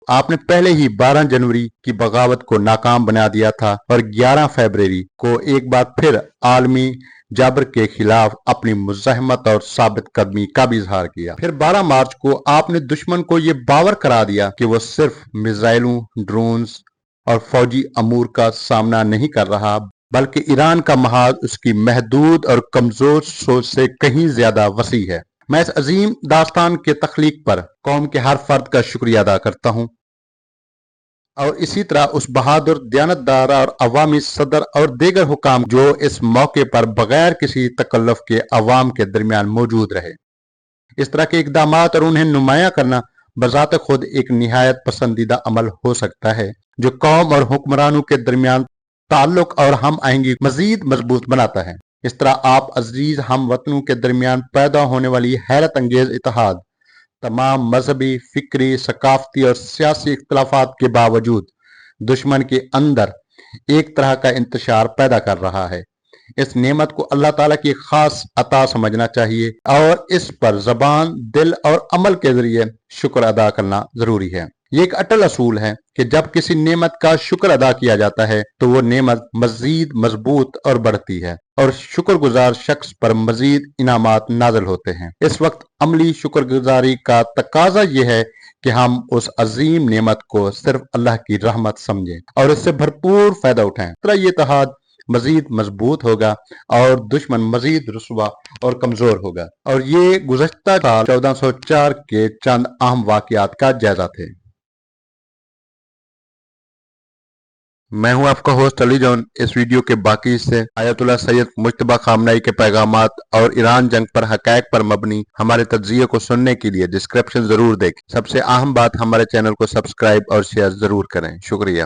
آپ نے پہلے ہی 12 جنوری کی بغاوت کو ناکام بنا دیا تھا اور 11 فروری کو ایک بار پھر عالمی جبر کے خلاف اپنی مزاحمت اور ثابت قدمی کا بھی اظہار کیا۔ پھر 12 مارچ کو آپ نے دشمن کو یہ باور کرا دیا کہ وہ صرف میزائلوں، ڈرونز اور فوجی امور کا سامنا نہیں کر رہا، بلکہ ایران کا محاذ اس کی محدود اور کمزور سوچ سے کہیں زیادہ وسیع ہے۔ میں اس عظیم داستان کے تخلیق پر قوم کے ہر فرد کا شکریہ ادا کرتا ہوں، اور اسی طرح اس بہادر، دیانتدار اور عوامی صدر اور دیگر حکام جو اس موقع پر بغیر کسی تکلف کے عوام کے درمیان موجود رہے۔ اس طرح کے اقدامات اور انہیں نمایاں کرنا بذات خود ایک نہایت پسندیدہ عمل ہو سکتا ہے جو قوم اور حکمرانوں کے درمیان تعلق اور ہم آہنگی مزید مضبوط بناتا ہے۔ اس طرح آپ عزیز ہم وطنوں کے درمیان پیدا ہونے والی حیرت انگیز اتحاد تمام مذہبی، فکری، ثقافتی اور سیاسی اختلافات کے باوجود دشمن کے اندر ایک طرح کا انتشار پیدا کر رہا ہے۔ اس نعمت کو اللہ تعالیٰ کی خاص عطا سمجھنا چاہیے اور اس پر زبان، دل اور عمل کے ذریعے شکر ادا کرنا ضروری ہے۔ یہ ایک اٹل اصول ہے کہ جب کسی نعمت کا شکر ادا کیا جاتا ہے تو وہ نعمت مزید مضبوط اور بڑھتی ہے اور شکر گزار شخص پر مزید انعامات نازل ہوتے ہیں۔ اس وقت عملی شکر گزاری کا تقاضا یہ ہے کہ ہم اس عظیم نعمت کو صرف اللہ کی رحمت سمجھیں اور اس سے بھرپور فائدہ اٹھائیں۔ اس طرح یہ اتحاد مزید مضبوط ہوگا اور دشمن مزید رسوا اور کمزور ہوگا۔ اور یہ گزشتہ سال 1404 کے چند اہم واقعات کا جائزہ تھے۔ میں ہوں آپ کا ہوسٹ علی جان۔ اس ویڈیو کے باقی حصے آیت اللہ سید مجتبیٰ خامنہئی کے پیغامات اور ایران جنگ پر حقائق پر مبنی ہمارے تجزیے کو سننے کے لیے ڈسکرپشن ضرور دیکھیں۔ سب سے اہم بات، ہمارے چینل کو سبسکرائب اور شیئر ضرور کریں۔ شکریہ۔